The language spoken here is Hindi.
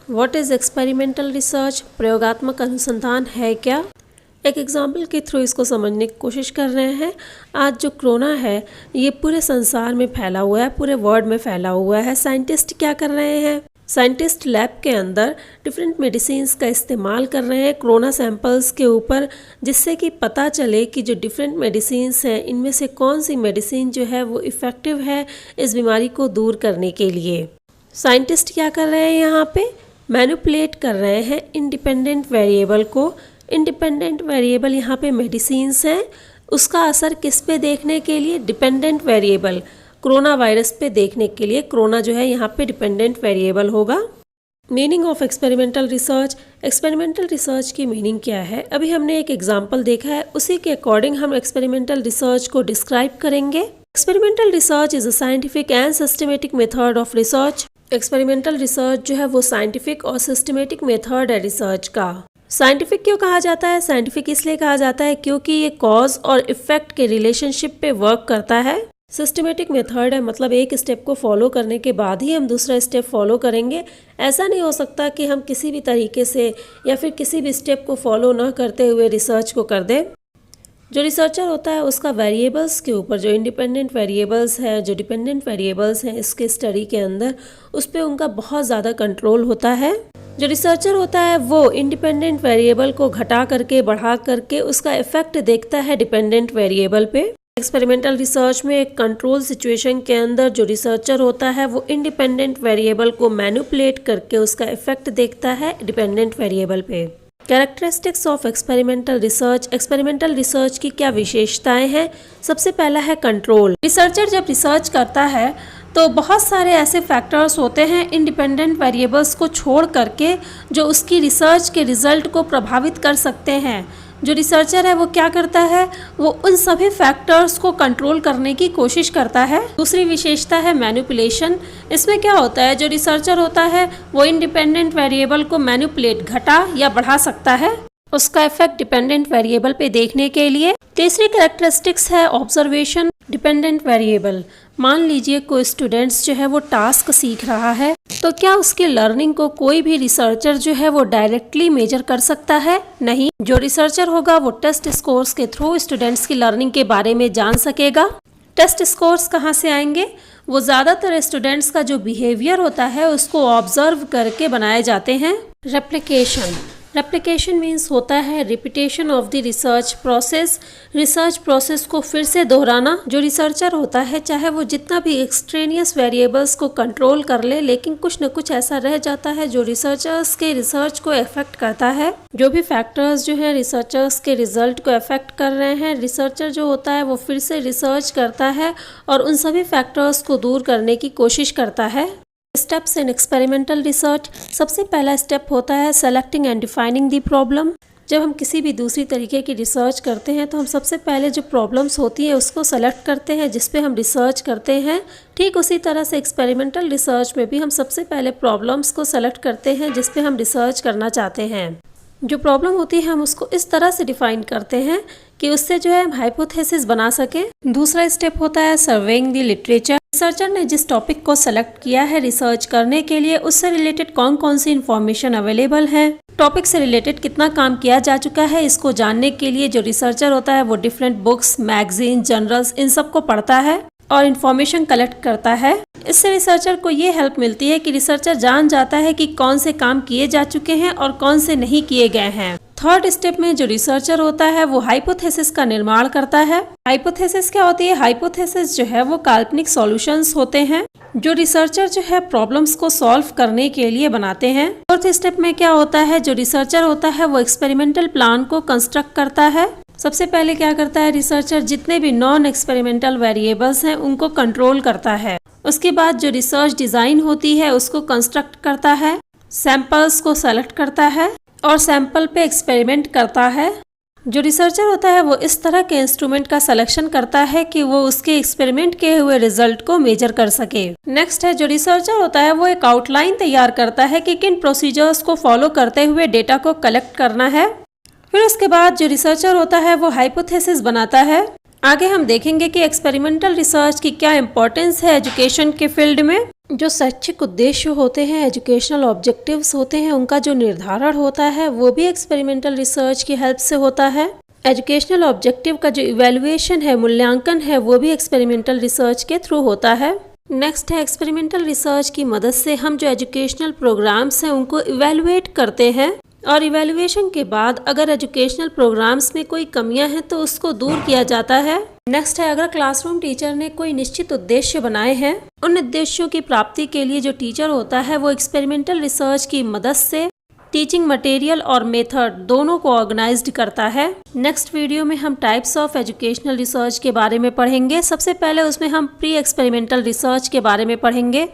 What is experimental research? प्रयोगात्मक अनुसंधान है क्या? एक एग्जाम्पल के थ्रू इसको समझने की कोशिश कर रहे हैं। आज जो कोरोना है ये पूरे संसार में फैला हुआ है, पूरे वर्ल्ड में फैला हुआ है। साइंटिस्ट क्या कर रहे हैं? साइंटिस्ट लैब के अंदर डिफरेंट मेडिसिन्स का इस्तेमाल कर रहे हैं कोरोना सैंपल्स के ऊपर, जिससे कि पता चले कि जो डिफरेंट मेडिसिन्स हैं इनमें से कौन सी मेडिसिन जो है वो इफ़ेक्टिव है इस बीमारी को दूर करने के लिए। साइंटिस्ट क्या कर रहे हैं यहाँ पे? मैनिपुलेट कर रहे हैं इंडिपेंडेंट वेरिएबल को। इंडिपेंडेंट वेरिएबल यहाँ पे मेडिसिन्स हैं, उसका असर किस पे देखने के लिए? डिपेंडेंट वेरिएबल कोरोना वायरस पे देखने के लिए कोरोना जो है यहाँ पे डिपेंडेंट वेरिएबल होगा। Meaning of experimental research. Experimental research की मीनिंग क्या है? अभी हमने एक एग्जाम्पल देखा है, उसी के अकॉर्डिंग हम एक्सपेरिमेंटल रिसर्च को डिस्क्राइब करेंगे। Experimental research is a scientific and systematic method of research. Experimental research जो है वो साइंटिफिक और सिस्टमेटिक मेथड है रिसर्च का। साइंटिफिक क्यों कहा जाता है? साइंटिफिक इसलिए कहा जाता है क्योंकि ये कॉज और इफेक्ट के रिलेशनशिप पे वर्क करता है। सिस्टमेटिक मेथड है, मतलब एक स्टेप को फॉलो करने के बाद ही हम दूसरा स्टेप फॉलो करेंगे। ऐसा नहीं हो सकता कि हम किसी भी तरीके से या फिर किसी भी स्टेप को फॉलो ना करते हुए रिसर्च को कर दें। जो रिसर्चर होता है उसका वेरिएबल्स के ऊपर, जो इंडिपेंडेंट वेरिएबल्स हैं, जो डिपेंडेंट वेरिएबल्स हैं इसके स्टडी के अंदर, उस पर उनका बहुत ज़्यादा कंट्रोल होता है। जो रिसर्चर होता है वो इंडिपेंडेंट वेरिएबल को घटा करके बढ़ा करके उसका इफेक्ट देखता है डिपेंडेंट वेरिएबल पे। एक्सपेरिमेंटल रिसर्च में एक कंट्रोल सिचुएशन के अंदर जो रिसर्चर होता है वो इंडिपेंडेंट वेरिएबल को मैनिपुलेट करके उसका इफेक्ट देखता है डिपेंडेंट वेरिएबल पे। Characteristics of experimental research. Experimental research की क्या विशेषताएं हैं? सबसे पहला है कंट्रोल। रिसर्चर जब रिसर्च करता है तो बहुत सारे ऐसे फैक्टर्स होते हैं इंडिपेंडेंट वेरिएबल्स को छोड़ करके जो उसकी रिसर्च के रिजल्ट को प्रभावित कर सकते हैं। जो रिसर्चर है वो क्या करता है? वो उन सभी फैक्टर्स को कंट्रोल करने की कोशिश करता है। दूसरी विशेषता है मैनिपुलेशन। इसमें क्या होता है? जो रिसर्चर होता है वो इंडिपेंडेंट वेरिएबल को मैनिपुलेट, घटा या बढ़ा सकता है उसका इफेक्ट डिपेंडेंट वेरिएबल पे देखने के लिए। तीसरी कैरेक्टरिस्टिक्स है ऑब्जर्वेशन। डिपेंडेंट वेरिएबल, मान लीजिए कोई स्टूडेंट्स जो है वो टास्क सीख रहा है, तो क्या उसकी लर्निंग को कोई भी रिसर्चर जो है वो डायरेक्टली मेजर कर सकता है? नहीं। जो रिसर्चर होगा वो टेस्ट स्कोर्स के थ्रू स्टूडेंट्स की लर्निंग के बारे में जान सकेगा। टेस्ट स्कोर्स कहाँ से आएंगे? वो ज़्यादातर स्टूडेंट्स का जो बिहेवियर होता है उसको ऑब्जर्व करके बनाए जाते हैं। रेप्लिकेशन। रेप्लिकेशन मीन्स होता है repetition of the research process. Research process को फिर से दोहराना। जो रिसर्चर होता है चाहे वो जितना भी एक्सट्रेनियस वेरिएबल्स को कंट्रोल कर ले, लेकिन कुछ न कुछ ऐसा रह जाता है जो रिसर्चर्स के रिसर्च को अफेक्ट करता है। जो भी फैक्टर्स जो है रिसर्चर्स के रिजल्ट को अफेक्ट कर रहे हैं, रिसर्चर जो होता है वो फिर से रिसर्च करता है और उन सभी फैक्टर्स को दूर करने की कोशिश करता है। Steps in experimental research. सबसे पहला स्टेप होता है selecting and defining the problem. जब हम किसी भी दूसरी तरीके की रिसर्च करते हैं तो हम सबसे पहले जो प्रॉब्लम्स होती हैं उसको सेलेक्ट करते हैं जिस पे हम रिसर्च करते हैं। ठीक उसी तरह से एक्सपेरिमेंटल रिसर्च में भी हम सबसे पहले प्रॉब्लम्स को सेलेक्ट करते हैं जिस पे हम रिसर्च करना चाहते हैं। जो प्रॉब्लम होती है हम उसको इस तरह से डिफाइन करते हैं कि उससे जो है हम हाइपोथेसिस बना सकें। दूसरा स्टेप होता है सर्वेइंग द लिटरेचर। रिसर्चर ने जिस टॉपिक को सेलेक्ट किया है रिसर्च करने के लिए उससे रिलेटेड कौन कौन सी इन्फॉर्मेशन अवेलेबल है, टॉपिक से रिलेटेड कितना काम किया जा चुका है, इसको जानने के लिए जो रिसर्चर होता है वो डिफरेंट बुक्स, मैगजीन, जर्नल्स इन सब को पढ़ता है और इन्फॉर्मेशन कलेक्ट करता है। इससे रिसर्चर को ये हेल्प मिलती है कि रिसर्चर जान जाता है कि कौन से काम किए जा चुके हैं और कौन से नहीं किए गए हैं। थर्ड स्टेप में जो रिसर्चर होता है वो हाइपोथेसिस का निर्माण करता है। हाइपोथेसिस क्या होती है? हाइपोथेसिस जो है वो काल्पनिक सॉल्यूशंस होते हैं जो रिसर्चर जो है प्रॉब्लम्स को सॉल्व करने के लिए बनाते हैं। फोर्थ स्टेप में क्या होता है? जो रिसर्चर होता है वो एक्सपेरिमेंटल प्लान को कंस्ट्रक्ट करता है। सबसे पहले क्या करता है रिसर्चर? जितने भी नॉन एक्सपेरिमेंटल वेरिएबल्स हैं उनको कंट्रोल करता है। उसके बाद जो रिसर्च डिजाइन होती है उसको कंस्ट्रक्ट करता है, सैंपल्स को सेलेक्ट करता है और सैंपल पे एक्सपेरिमेंट करता है। जो रिसर्चर होता है वो इस तरह के इंस्ट्रूमेंट का सिलेक्शन करता है कि वो उसके एक्सपेरिमेंट किए हुए रिजल्ट को मेजर कर सके। नेक्स्ट है जो रिसर्चर होता है वो एक आउटलाइन तैयार करता है कि किन प्रोसीजर्स को फॉलो करते हुए डेटा को कलेक्ट करना है। फिर उसके बाद जो रिसर्चर होता है वो हाइपोथेसिस बनाता है। आगे हम देखेंगे कि एक्सपेरिमेंटल रिसर्च की क्या इम्पोर्टेंस है एजुकेशन के फील्ड में। जो शैक्षिक उद्देश्य होते हैं, एजुकेशनल ऑब्जेक्टिव्स होते हैं, उनका जो निर्धारण होता है वो भी एक्सपेरिमेंटल रिसर्च की हेल्प से होता है। एजुकेशनल ऑब्जेक्टिव का जो इवैल्यूएशन है, मूल्यांकन है, वो भी एक्सपेरिमेंटल रिसर्च के थ्रू होता है। नेक्स्ट है एक्सपेरिमेंटल रिसर्च की मदद से हम जो एजुकेशनल प्रोग्राम्स हैं उनको इवैल्यूएट करते हैं और इवैल्यूएशन के बाद अगर एजुकेशनल प्रोग्राम्स में कोई कमियां हैं तो उसको दूर किया जाता है। नेक्स्ट है अगर क्लासरूम टीचर ने कोई निश्चित उद्देश्य बनाए हैं, उन उद्देश्यों की प्राप्ति के लिए जो टीचर होता है वो एक्सपेरिमेंटल रिसर्च की मदद से टीचिंग मटेरियल और मेथड दोनों को ऑर्गेनाइज्ड करता है। नेक्स्ट वीडियो में हम टाइप्स ऑफ एजुकेशनल रिसर्च के बारे में पढ़ेंगे। सबसे पहले उसमें हम प्री एक्सपेरिमेंटल रिसर्च के बारे में पढ़ेंगे।